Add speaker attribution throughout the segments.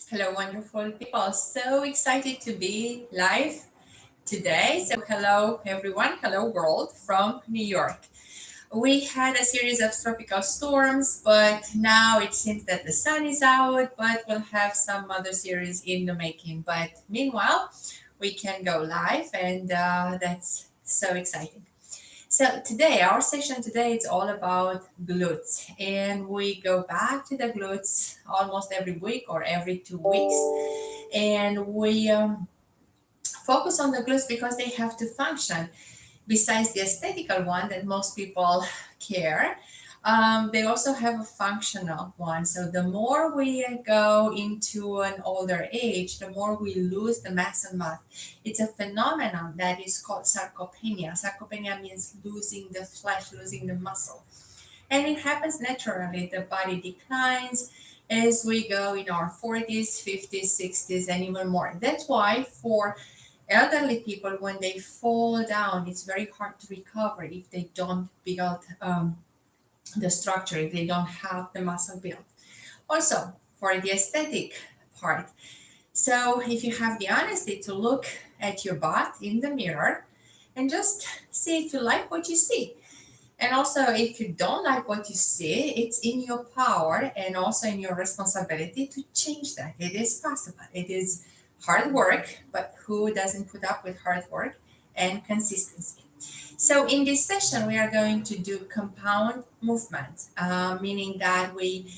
Speaker 1: Hello, wonderful people. So excited to be live today. So, hello, everyone. Hello, world from New York. We had a series of tropical storms, but now it seems that the sun is out, but we'll have some other series in the making. But meanwhile, we can go live, and that's so exciting. So today, our session today is all about glutes, and we go back to the glutes almost every week or every 2 weeks, and we focus on the glutes because they have to function. Besides the aesthetical one that most people care, they also have a functional one. So the more we go into an older age, the more we lose the muscle mass. It's a phenomenon that is called sarcopenia. Sarcopenia means losing the flesh, losing the muscle. And it happens naturally. The body declines as we go in our 40s, 50s, 60s, and even more. That's why for elderly people, when they fall down, it's very hard to recover if they don't build the structure, if they don't have the muscle built. Also, for the aesthetic part, so if you have the honesty to look at your butt in the mirror and just see if you like what you see. And also, if you don't like what you see, it's in your power and also in your responsibility to change that. It is possible. It is hard work, but who doesn't put up with hard work and consistency? So, in this session, we are going to do compound movement, meaning that we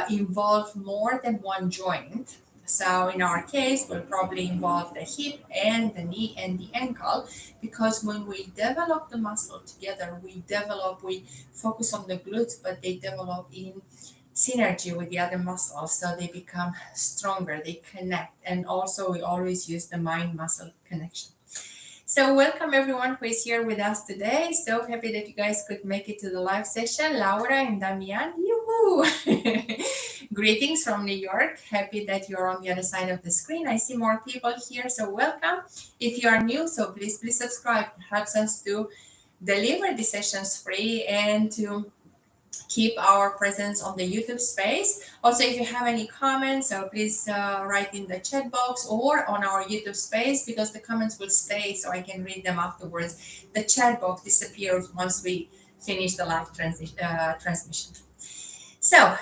Speaker 1: involve more than one joint. So, in our case, we'll probably involve the hip and the knee and the ankle because when we develop the muscle together, we focus on the glutes, but they develop in synergy with the other muscles. So, they become stronger, they connect. And also, we always use the mind muscle connection. So welcome everyone who is here with us today. So happy that you guys could make it to the live session. Laura and Damian, yoo-hoo! Greetings from New York. Happy that you're on the other side of the screen. I see more people here, so welcome. If you are new, so please subscribe. It helps us to deliver the sessions free and to keep our presence on the YouTube space. Also, if you have any comments, so please write in the chat box or on our YouTube space because the comments will stay so I can read them afterwards. The chat box disappears once we finish the live transmission. So,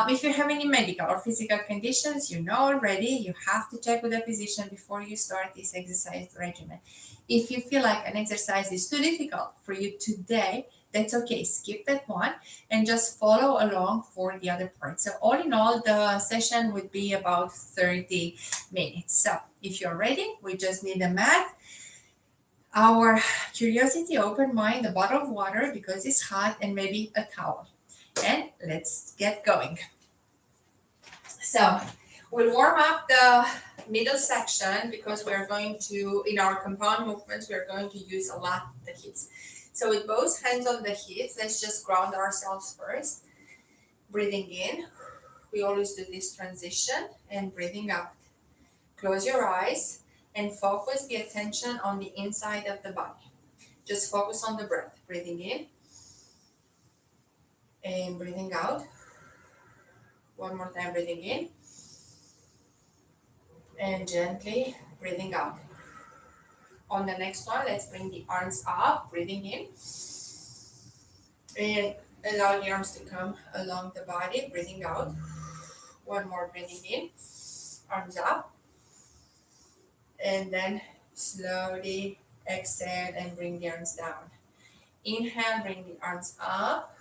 Speaker 1: if you have any medical or physical conditions, you know already, you have to check with a physician before you start this exercise regimen. If you feel like an exercise is too difficult for you today, that's okay. Skip that one and just follow along for the other part. So, all in all, the session would be about 30 minutes. So, if you're ready, we just need a mat, our curiosity, open mind, a bottle of water because it's hot, and maybe a towel. And let's get going. So we'll warm up the middle section because we're going to, in our compound movements, we're going to use a lot the hips. So with both hands on the hips, let's just ground ourselves first. Breathing in. We always do this transition and breathing out. Close your eyes and focus the attention on the inside of the body. Just focus on the breath. Breathing in and breathing out. One more time, breathing in and gently breathing out. On the next one, let's bring the arms up, breathing in and allow the arms to come along the body, breathing out. One more, breathing in, arms up, and then slowly exhale and bring the arms down. Inhale, bring the arms up.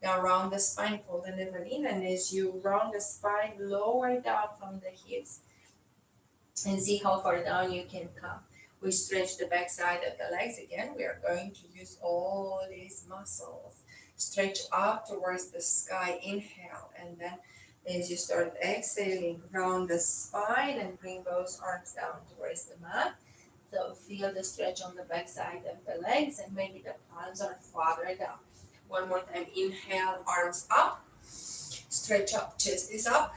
Speaker 1: Now round the spine, pull the navel in, and as you round the spine, lower down from the hips and see how far down you can come. We stretch the back side of the legs again. We are going to use all these muscles. Stretch up towards the sky. Inhale, and then as you start exhaling, round the spine and bring those arms down towards the mat. So feel the stretch on the back side of the legs, and maybe the palms are farther down. One more time. Inhale, arms up. Stretch up, chest is up.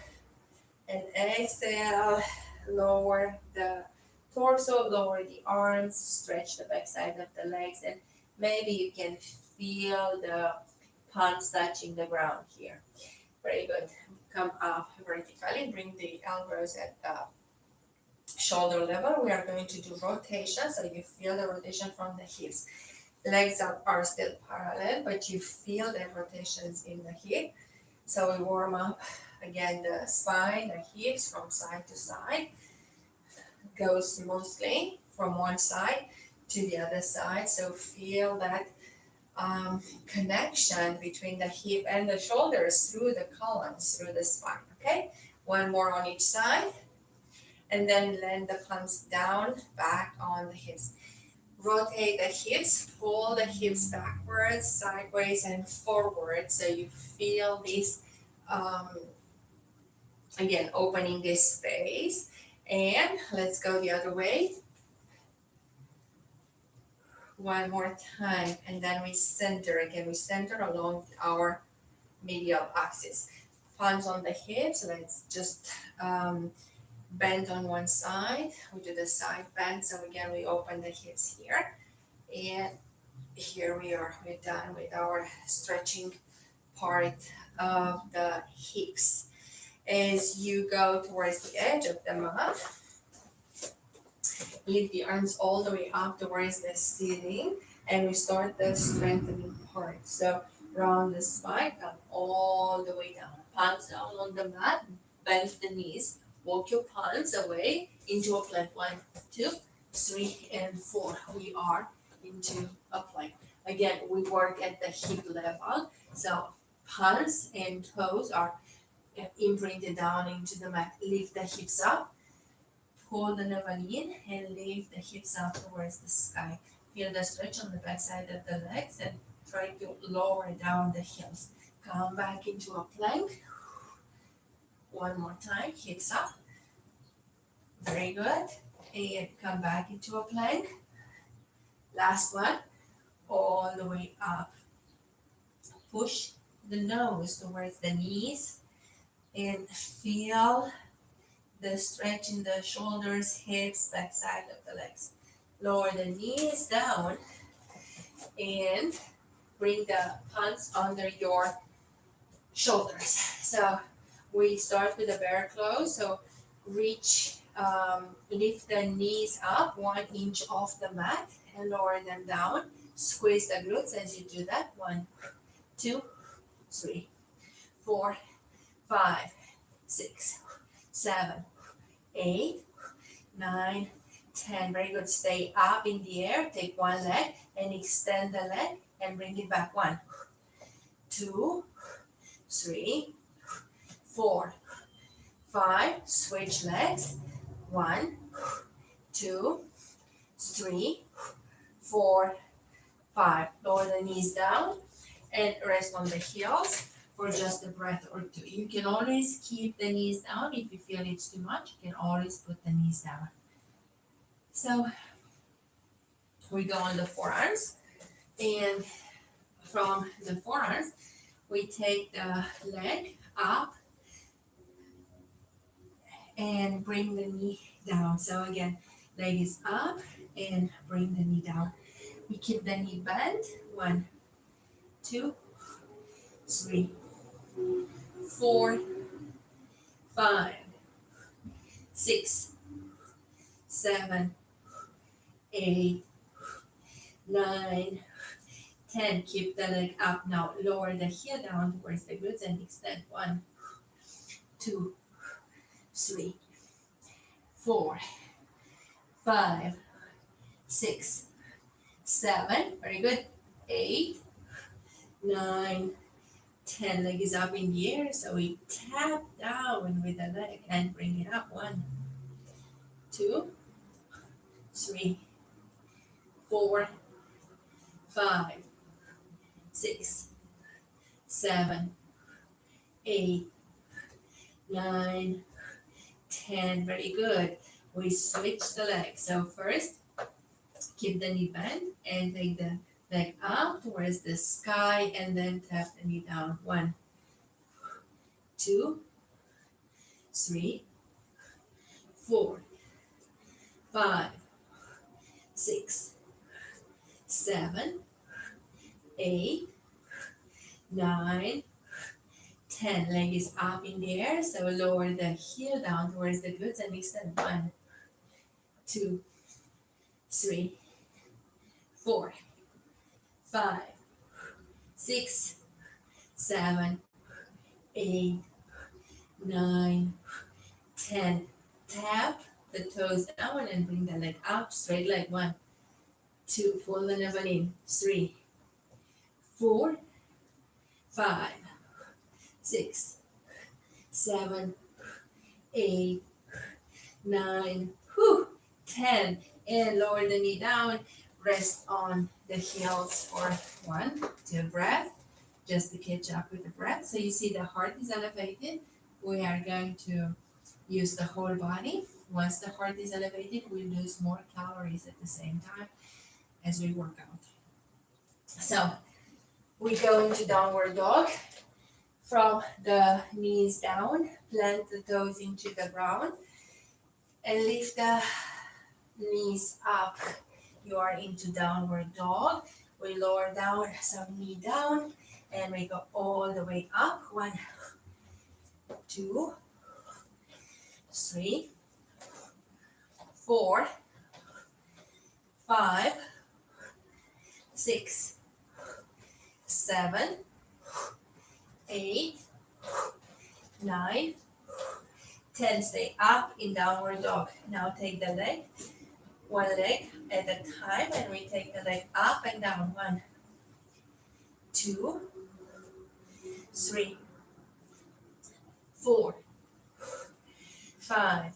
Speaker 1: And exhale, lower the torso, lower the arms, stretch the back side of the legs, and maybe you can feel the palms touching the ground here. Very good. come up vertically. Bring the elbows at the shoulder level. We are going to do rotation, so you feel the rotation from the hips. Legs are still parallel, but you feel the rotations in the hip. So we warm up again the spine, the hips from side to side. Go smoothly from one side to the other side. So feel that connection between the hip and the shoulders through the columns, through the spine. Okay, one more on each side, and then land the palms down, back on the hips. Rotate the hips, pull the hips backwards, sideways, and forward. So you feel this, again, opening this space. And let's go the other way. One more time, and then we center again. We center along our medial axis. Palms on the hips. Let's just bend on one side. We do the side bend. So again, we open the hips here, and here we are. We're done with our stretching part of the hips. As you go towards the edge of the mat, lift the arms all the way up towards the ceiling, and we start the strengthening part. So round the spine, come all the way down. Palms down on the mat, bend the knees, walk your palms away into a plank. 1, 2, 3, and 4. We are into a plank. Again, we work at the hip level. So palms and toes are imprinted down into the mat. Lift the hips up. Pull the navel in and lift the hips up towards the sky. Feel the stretch on the back side of the legs and try to lower down the heels. Come back into a plank. One more time, hips up. Very good. And come back into a plank. Last one, all the way up. Push the nose towards the knees and feel the stretch in the shoulders, hips, back side of the legs. Lower the knees down and bring the palms under your shoulders. So we start with the bear claws. So reach, lift the knees up 1 inch off the mat and lower them down. Squeeze the glutes as you do that. 1, 2, 3, 4, 5, 6, 7, 8, 9, 10. Very good. Stay up in the air. Take one leg and extend the leg and bring it back. 1, 2, 3, 4, 5. Switch legs. 1, 2, 3, 4, 5. Lower the knees down and rest on the heels for just a breath or two. You can always keep the knees down. If you feel it's too much, you can always put the knees down. So we go on the forearms, and from the forearms, we take the leg up and bring the knee down. So again, leg is up and bring the knee down. We keep the knee bent. 1, 2, 3, 4, 5, 6, 7, 8, 9, 10. Keep the leg up now. Lower the heel down towards the glutes and extend. 1, 2, 3, 4, 5, 6, 7. Very good. 8, 9, 10. Leg is up in the air. So we tap down with the leg and bring it up. 1, 2, 3, 4, 5, 6, 7, 8, 9, 10. Very good. We switch the leg. So first, keep the knee bent and take the leg up towards the sky and then tap the knee down. 1, 2, 3, 4, 5, 6, 7, 8, 9, 10. Leg is up in the air, so lower the heel down towards the glutes and extend. 1, 2, 3, 4, 5, 6, 7, 8, 9, 10. Tap the toes down and bring the leg up, straight leg. 1, 2, pull the navel in. 3, 4, 5, 6, 7, 8, 9, 10. And lower the knee down. Rest on the heels for 1, 2 breath, just to catch up with the breath. So you see the heart is elevated. We are going to use the whole body. Once the heart is elevated, we lose more calories at the same time as we work out. So we go into downward dog. From the knees down, plant the toes into the ground and lift the knees up. You are into downward dog. We lower down, so knee down, and we go all the way up. 1, 2, 3, 4, 5, 6, 7, 8, 9, 10. Stay up in downward dog. Now take the leg, one leg at a time, and we take the leg up and down. 1, 2, 3, 4, 5,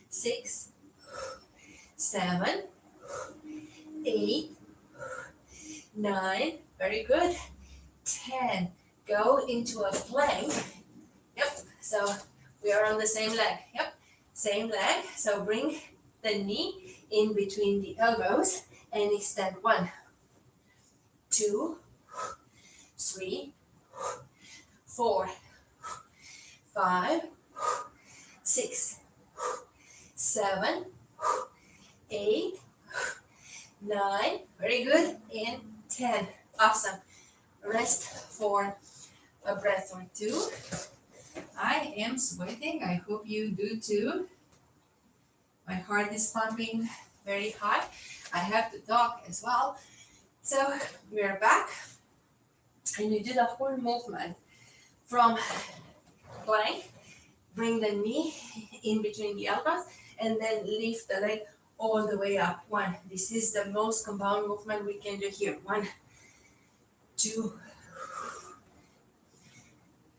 Speaker 1: 6, 7, 8, 9. Very good. 10. Go into a plank. Yep. So we are on the same leg. Yep. Same leg. So bring the knee in between the elbows and extend. 1, 2, 3, 4, 5, 6, 7, 8, 9. Very good. And 10. Awesome. Rest for a breath or 2. I am sweating. I hope you do too. My heart is pumping very high. I have to talk as well. So we are back, and you do the whole movement from plank. Bring the knee in between the elbows, and then lift the leg all the way up. 1. This is the most compound movement we can do here. 1, 2,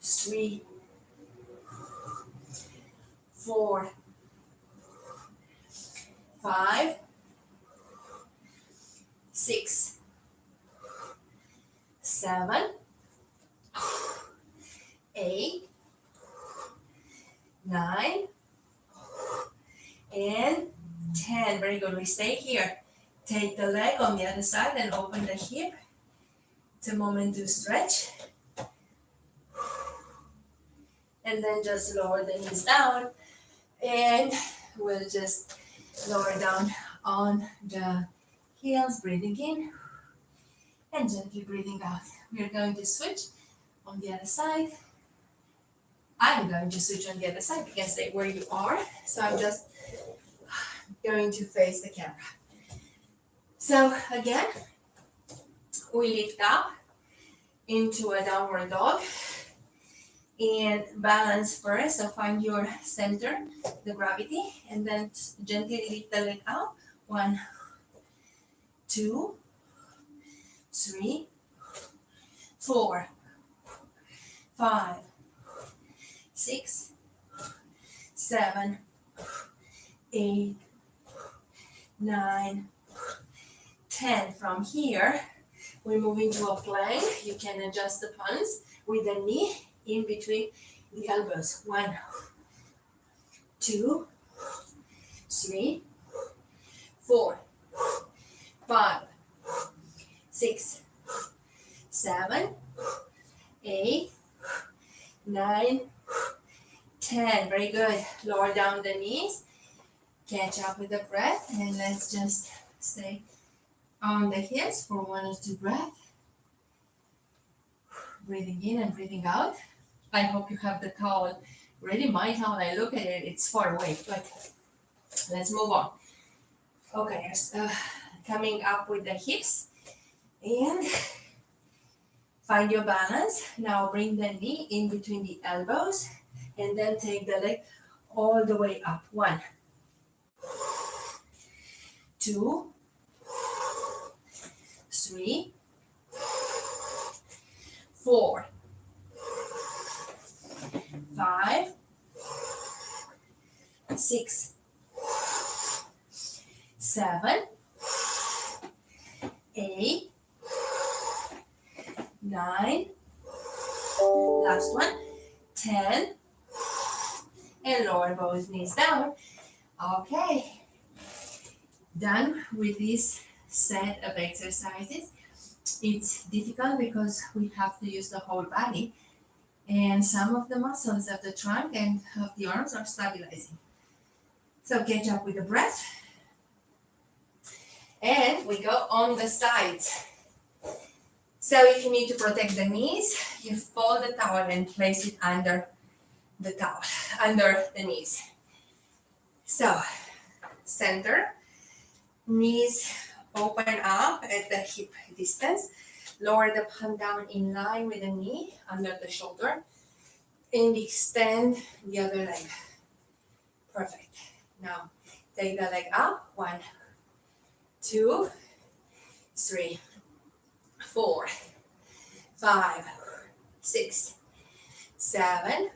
Speaker 1: 3, 4, 5, 6, 7, 8, 9, and 10. Very good. We stay here. Take the leg on the other side and open the hip. It's a moment to stretch. And then just lower the knees down. And we'll just lower down on the heels, breathing in and gently breathing out. We're going to switch on the other side. I'm going to switch on the other side. You can stay where you are. So I'm just going to face the camera. So again, we lift up into a downward dog and balance first. So find your center, the gravity, and then gently lift the leg out. 1, 2, 3, 4, 5, 6, 7, 8, 9, 10. From here, we move into a plank. You can adjust the palms with the knee in between the elbows. 1, 2, 3, 4, 5, 6, 7, 8, 9, 10. Very good. Lower down the knees. Catch up with the breath, and let's just stay on the heels for 1 or 2 breaths. breathing in and breathing out. I hope you have the towel ready. My towel, I look at it, it's far away, but let's move on. Okay, coming up with the hips and find your balance. Now bring the knee in between the elbows and then take the leg all the way up. 1, 2, 3, 4, 5, 6, 7, 8, 9, last one, 10, and lower both knees down. Okay, done with this set of exercises. It's difficult because we have to use the whole body, and some of the muscles of the trunk and of the arms are stabilizing. So catch up with the breath. And we go on the sides. So if you need to protect the knees, you fold the towel and place it under the towel, under the knees. So center, knees open up at the hip distance. Lower the palm down in line with the knee under the shoulder. And extend the other leg. Perfect. Now take the leg up. 1, 2, 3, 4, 5, 6, 7,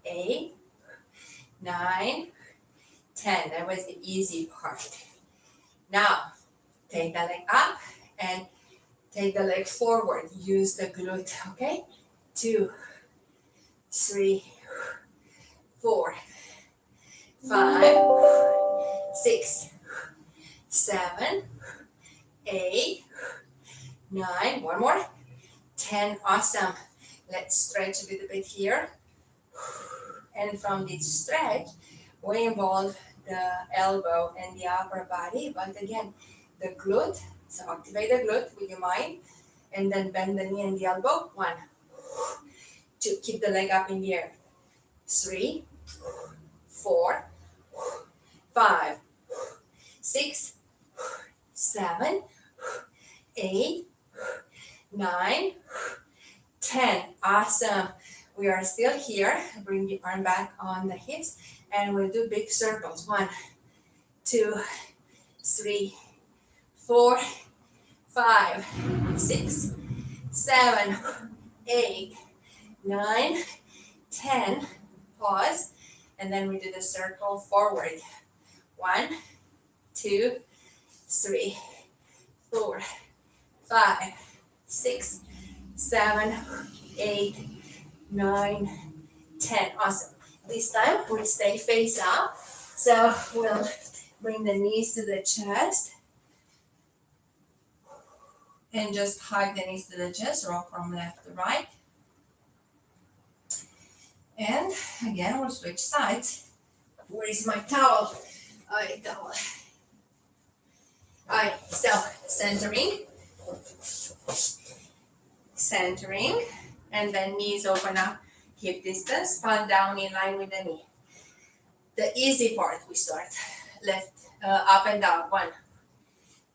Speaker 1: 8, 9, 10. That was the easy part. Now take the leg up and take the leg forward. Use the glute, okay? 2, 3, 4, 5, 6, 7, 8, 9, one more, 10. Awesome. Let's stretch a little bit here. And from this stretch, we involve the elbow and the upper body. But again, the glute, so activate the glute with your mind. And then bend the knee and the elbow. 1, 2, keep the leg up in the air. 3, 4, 5, 6, 7, 8, 9, 10. Awesome. We are still here. Bring the arm back on the hips and we'll do big circles. 1, 2, 3, 4, 5, 6, 7, 8, 9, 10. Pause. And then we do the circle forward. 1, 2, 3, 4, 5, 6, 7, 8, 9, 10. Awesome. This time we stay face up. So we'll bring the knees to the chest. And just hug the knees to the chest. Rock from left to right. And again, we'll switch sides. Where is my towel? Towel. Alright, so centering, and then knees open up, hip distance, palm down in line with the knee. The easy part, we start left, up and down. 1,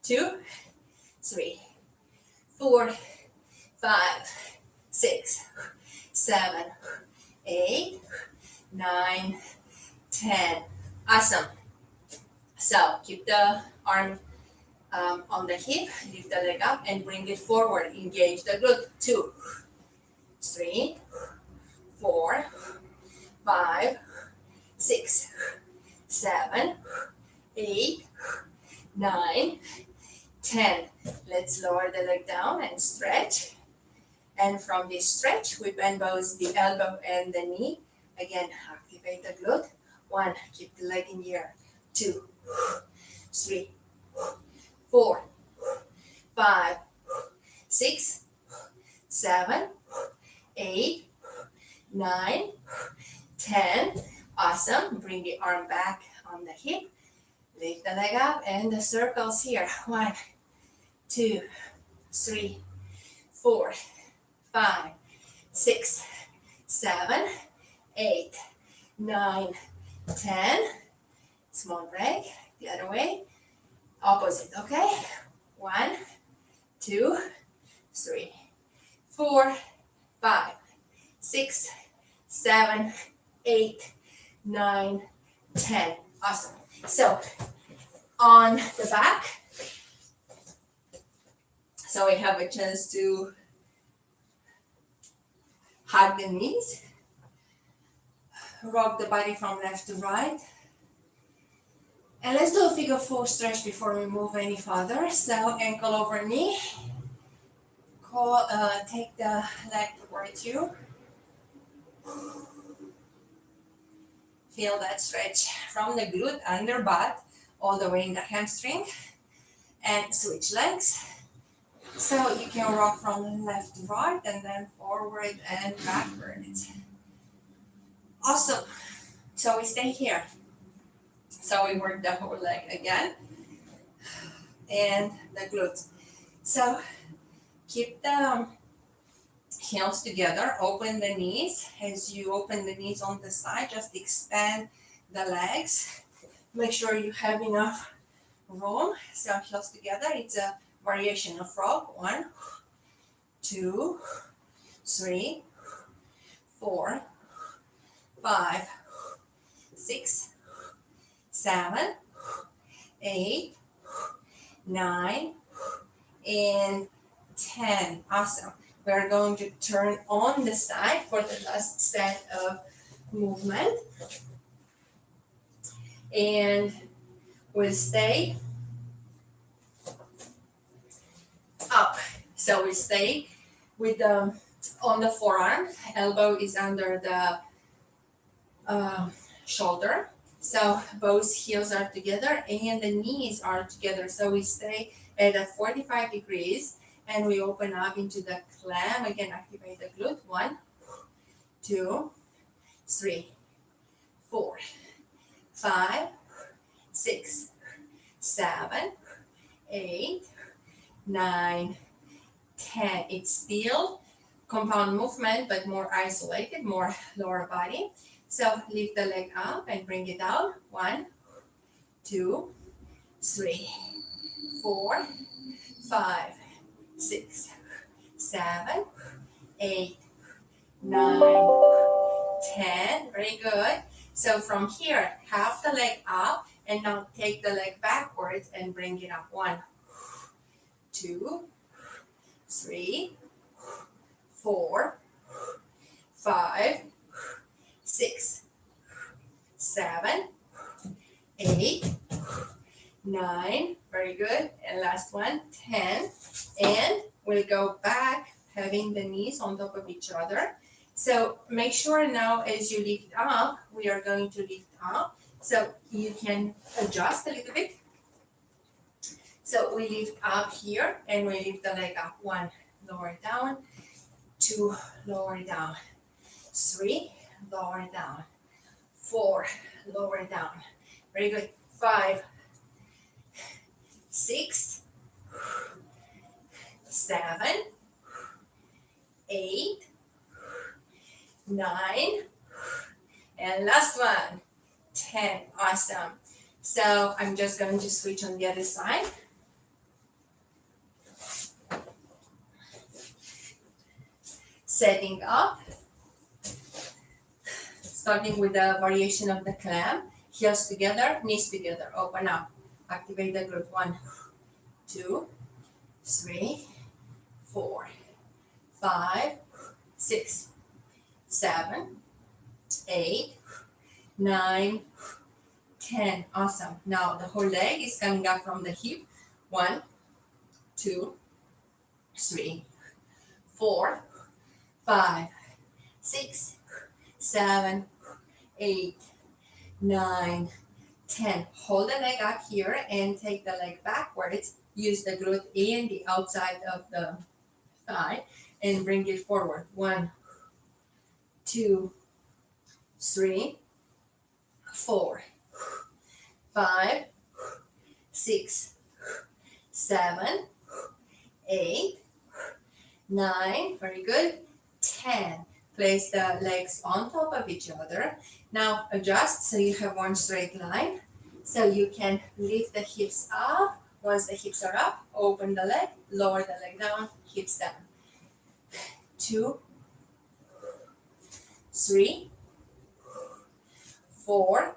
Speaker 1: 2, 3, 4, 5, 6, 7, 8, 9, 10. Awesome. So keep the arm on the hip, lift the leg up and bring it forward. Engage the glute. 2, 3, 4, 5, 6, 7, 8, 9, 10. Let's lower the leg down and stretch. And from this stretch, we bend both the elbow and the knee. Again, activate the glute. 1, keep the leg in the air. 2, 3, 4, 5, 6, 7, 8, 9, 10. Awesome. Bring the arm back on the hip. Lift the leg up and the circles here. 1, 2, 3, 4, 5, 6, 7, 8, 9, 10. Small break, the other way. Opposite, okay? 1, 2, 3, 4, 5, 6, 7, 8, 9, 10. Awesome. So on the back, so we have a chance to hug the knees, rock the body from left to right. And let's do a figure 4 stretch before we move any further. So ankle over knee. Take the leg towards you. Feel that stretch from the glute under butt all the way in the hamstring. And switch legs. So you can rock from left to right and then forward and backwards. Awesome. So we stay here. So we work the whole leg again. And the glutes. So keep the heels together, open the knees. As you open the knees on the side, just expand the legs. Make sure you have enough room. So heels together. It's a variation of frog. 1, 2, 3, 4, 5, 6, 7, 8, 9, and 10. Awesome. We're going to turn on the side for the last set of movement. And we'll stay up. So we stay with the on the forearm. Elbow is under the shoulder. So both heels are together and the knees are together. So we stay at a 45 degrees and we open up into the clam. Again, activate the glute. 1, 2, 3, 4, 5, 6, 7, 8, 9, 10. It's still compound movement, but more isolated, more lower body. So lift the leg up and bring it down. 1, 2, 3, 4, 5, 6, 7, 8, 9, 10. Very good. So from here, half the leg up and now take the leg backwards and bring it up. 1, 2, 3, 4, 5, 6, 7, 8, 9. Very good. And last one, 10. And we'll go back, having the knees on top of each other. So make sure now as you lift up, we are going to lift up. So you can adjust a little bit. So we lift up here and we lift the leg up. 1, lower down. 2, lower down. 3, lower down. 4, lower down. Very good. 5, 6, 7, 8, 9, and last one, 10. Awesome. So I'm just going to switch on the other side. Setting up. Starting with the variation of the clam. Heels together, knees together. Open up. Activate the glute. 1, 2, 3, 4, 5, 6, 7, 8, 9, 10. Awesome. Now the whole leg is coming up from the hip. 1, 2, 3, 4, 5, 6, 7, 8, 9, 10. Hold the leg up here and take the leg backwards. Use the glute in the outside of the thigh and bring it forward. 1, 2, 3, 4, 5, 6, 7, 8, 9. Very good. 10. Place the legs on top of each other. Now adjust so you have one straight line. So you can lift the hips up. Once the hips are up, open the leg, lower the leg down, hips down. 2, 3, 4,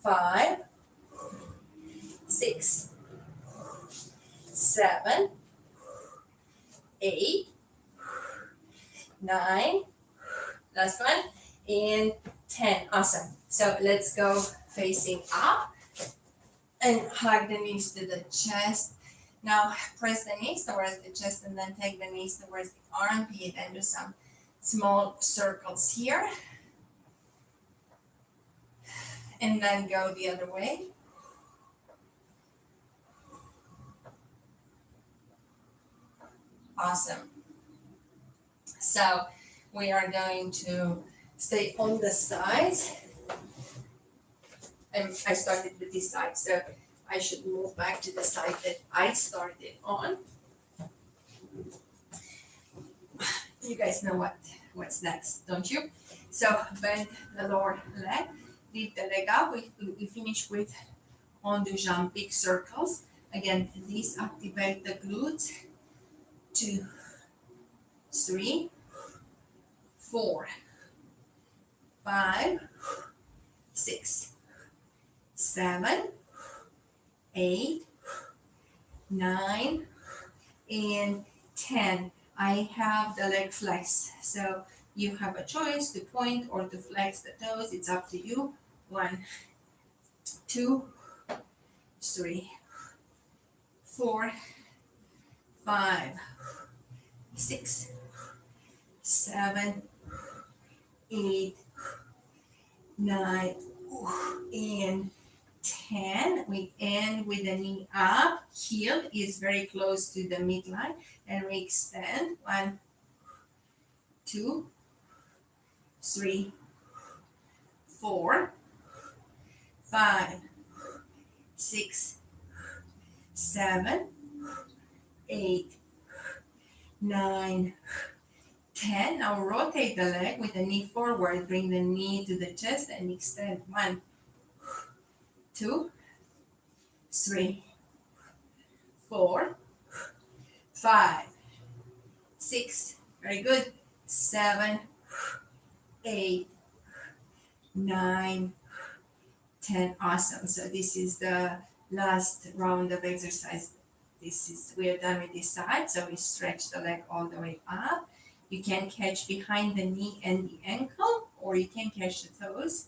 Speaker 1: 5, 6, 7, 8, 9, last one, and 10. Awesome. So let's go facing up and hug the knees to the chest. Now press the knees towards the chest and then take the knees towards the armpit and do some small circles here. And then go the other way. Awesome. So we are going to stay on the sides. And I started with this side, so I should move back to the side that I started on. You guys know what's next, don't you? So bend the lower leg, lift the leg up. We finish with on the jump big circles. Again, these activate the glutes. 2, 3, 4, 5, 6, 7, 8, 9, and 10. I have the leg flex, so you have a choice to point or to flex the toes. It's up to you. 1, 2, 3, 4, 5, 6, 7, 8, 9, and 10. We end with the knee up. Heel is very close to the midline, and we extend. 1, 2, 3, 4, 5, 6, 7, 8, 9, 10. Now rotate the leg with the knee forward. Bring the knee to the chest and extend. 1, 2, 3, 4, 5, 6. Very good. 7, 8, 9, 10. Awesome. So this is the last round of exercise. We are done with this side. So we stretch the leg all the way up. You can catch behind the knee and the ankle, or you can catch the toes.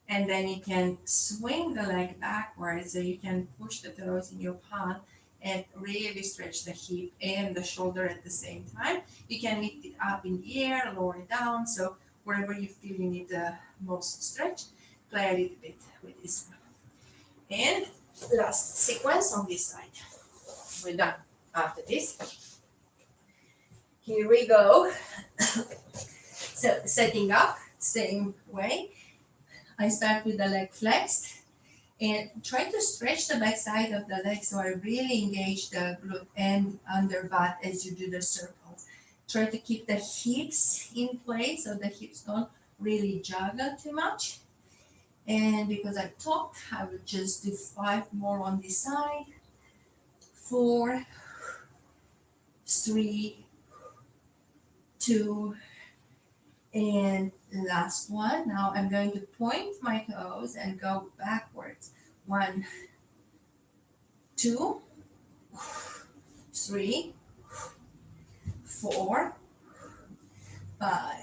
Speaker 1: And then you can swing the leg backwards, so you can push the toes in your palm and really stretch the hip and the shoulder at the same time. You can lift it up in the air, lower it down. So wherever you feel you need the most stretch, play a little bit with this one. And last sequence on this side. We're done after this. Here we go. So setting up, same way. I start with the leg flexed and try to stretch the back side of the leg so I really engage the glute and under butt as you do the circles. Try to keep the hips in place so the hips don't really juggle too much. And because I talked, I will just do 5 more on this side. 4, 3, 2, and last one. Now I'm going to point my toes and go backwards. 1, 2, 3, 4, 5,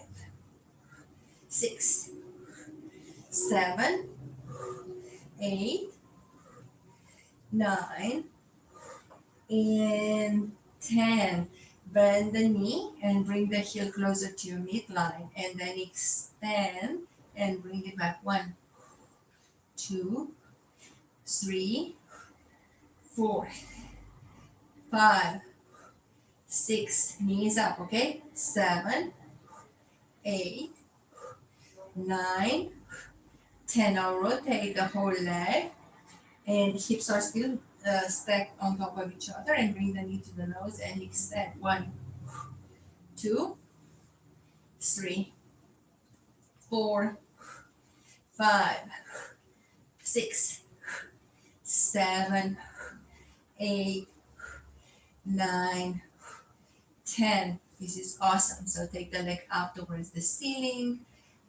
Speaker 1: 6, 7, 8, 9, and 10. Bend the knee and bring the heel closer to your midline, and then extend and bring it back. 1, 2, 3, 4, 5, 6. Knees up, okay? 7, 8, 9, 10. Now rotate the whole leg, and hips are still stack on top of each other and bring the knee to the nose and extend. 1, 2, 3, 4, 5, 6, 7, 8, 9, 10. This is awesome. So take the leg up towards the ceiling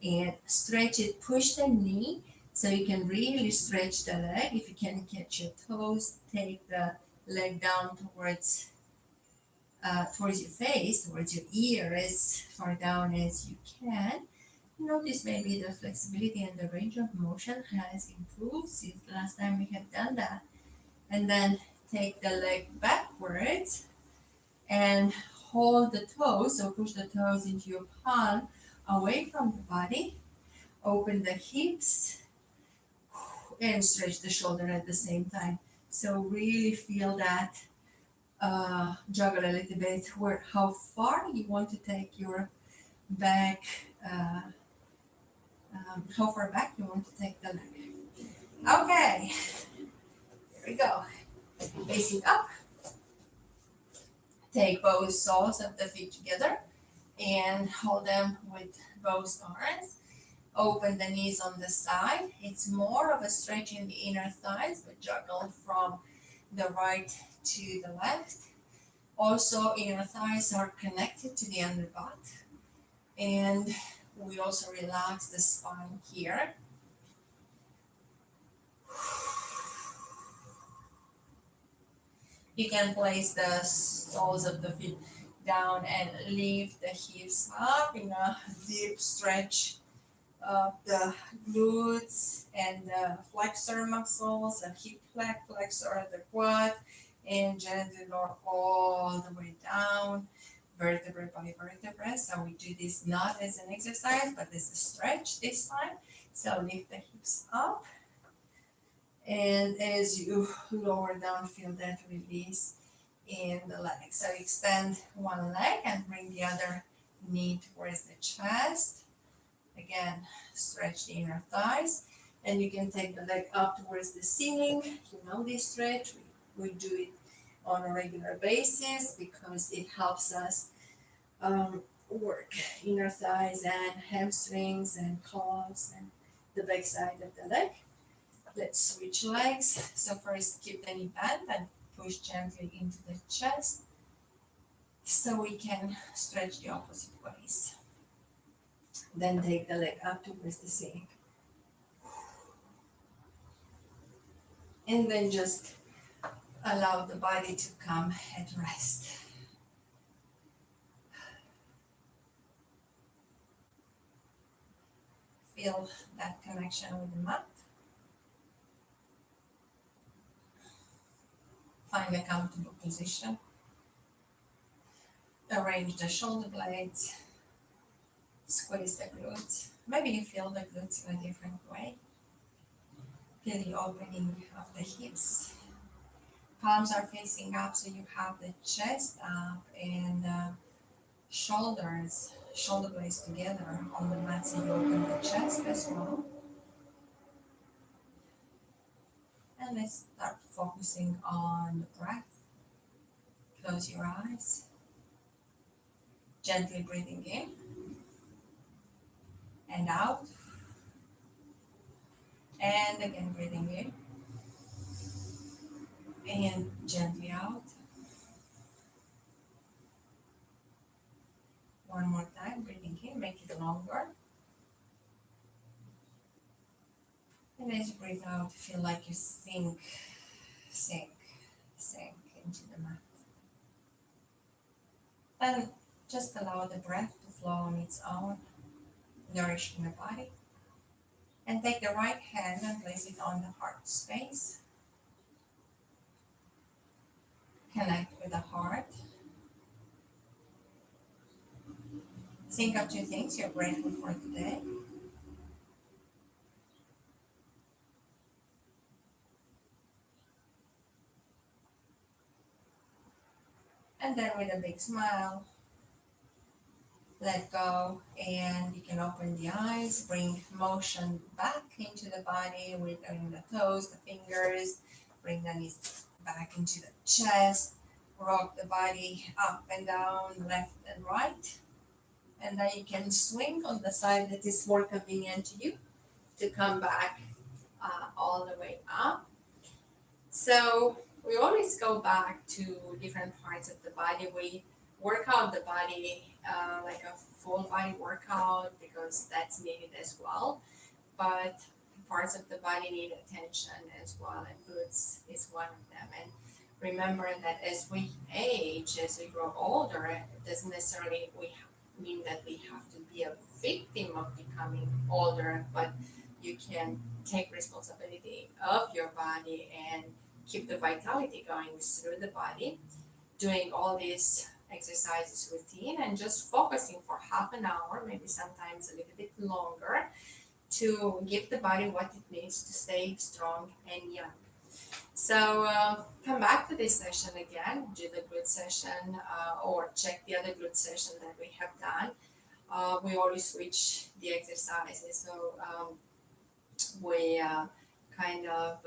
Speaker 1: and stretch it. Push the knee so you can really stretch the leg. If you can catch your toes, take the leg down towards your face, towards your ear, as far down as you can. Notice maybe the flexibility and the range of motion has improved since the last time we have done that. And then take the leg backwards and hold the toes. So push the toes into your palm away from the body. Open the hips and stretch the shoulder at the same time. So really feel that juggle a little bit where how far you want to take your back, how far back you want to take the leg. Okay, here we go. Facing up. Take both soles of the feet together and hold them with both arms. Open the knees on the side. It's more of a stretch in the inner thighs, but juggle from the right to the left. Also, inner thighs are connected to the underbutt. And we also relax the spine here. You can place the soles of the feet down and lift the hips up in a deep stretch of the glutes and the flexor muscles, the hip flexor, the quad, and gently lower all the way down, vertebra by vertebra. So we do this not as an exercise, but as a stretch this time. So lift the hips up. And as you lower down, feel that release in the leg. So extend one leg and bring the other knee towards the chest. Again, stretch the inner thighs. And you can take the leg up towards the ceiling. You know this stretch. We do it on a regular basis because it helps us work inner thighs and hamstrings and calves and the back side of the leg. Let's switch legs. So first keep the knee bent and push gently into the chest so we can stretch the opposite ways. Then take the leg up towards the ceiling. And then just allow the body to come at rest. Feel that connection with the mat. Find a comfortable position. Arrange the shoulder blades. Squeeze the glutes. Maybe you feel the glutes in a different way. Feel the opening of the hips. Palms are facing up, so you have the chest up and shoulder blades together on the mat, so you open the chest as well. And let's start focusing on the breath. Close your eyes. Gently breathing in and out. And again breathing in and gently out. One more time, breathing in, make it longer. And as you breathe out, feel like you sink into the mat. Then just allow the breath to flow on its own, nourishing the body. And take the right hand and place it on the heart space. Connect with the heart. Think of 2 things you're grateful for today. And then with a big smile, let go, and you can open the eyes, bring motion back into the body, wiggling the toes, the fingers, bring the knees back into the chest, rock the body up and down, left and right. And then you can swing on the side that is more convenient to you to come back all the way up. So we always go back to different parts of the body. We work out the body like a full body workout because that's needed as well. But parts of the body need attention as well, and glutes is one of them. And remember that as we age, as we grow older, it doesn't necessarily mean that we have to be a victim of becoming older, but you can take responsibility of your body and keep the vitality going through the body, doing all these exercises routine and just focusing for half an hour, maybe sometimes a little bit longer, to give the body what it needs to stay strong and young. So come back to this session again, do the glute session or check the other glute session that we have done. We always switch the exercises. So we kind of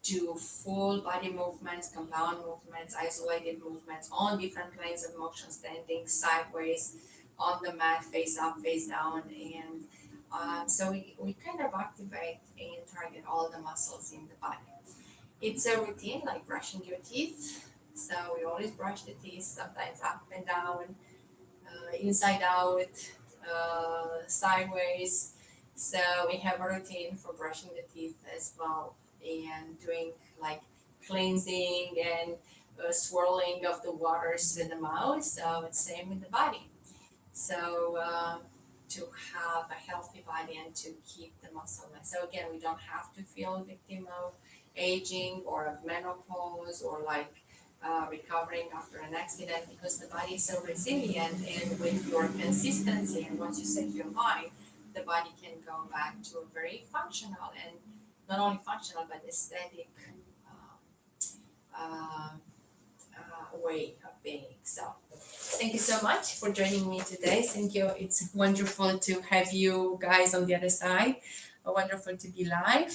Speaker 1: do full body movements, compound movements, isolated movements on different planes of motion, standing sideways on the mat, face up, face down. And so we kind of activate and target all the muscles in the body. It's a routine like brushing your teeth. So we always brush the teeth, sometimes up and down, inside out, sideways. So we have a routine for brushing the teeth as well and doing like cleansing and swirling of the waters in the mouth. So it's same with the body. So to have a healthy body and to keep the muscle mass. So again, we don't have to feel a victim of aging or of menopause or like recovering after an accident because the body is so resilient, and with your consistency and once you set your mind, the body can go back to a very functional and not only functional but aesthetic uh, way of being. So thank you so much for joining me today. Thank you. It's wonderful to have you guys on the other side. Wonderful to be live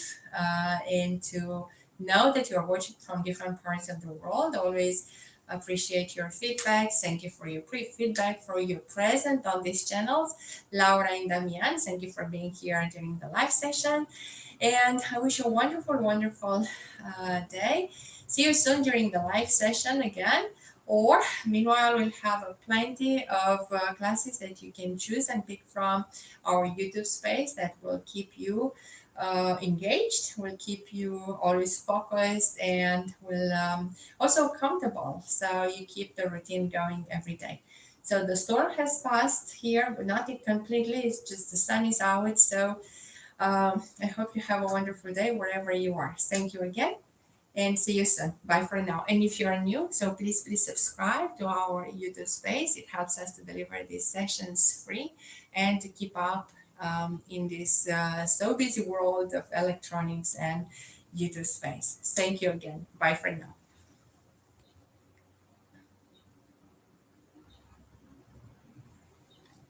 Speaker 1: and to know that you're watching from different parts of the world. Always appreciate your feedback. Thank you for your feedback, for your presence on these channels. Laura and Damian, thank you for being here during the live session. And I wish you a wonderful, wonderful day. See you soon during the live session again. Or meanwhile, we'll have plenty of classes that you can choose and pick from our YouTube space that will keep you engaged, will keep you always focused, and will also comfortable. So you keep the routine going every day. So the storm has passed here, but not completely. It's just the sun is out. So I hope you have a wonderful day wherever you are. Thank you again and see you soon. Bye for now. And if you're new, so please subscribe to our YouTube space. It helps us to deliver these sessions free and to keep up in this so busy world of electronics and YouTube space. Thank you again. Bye for now.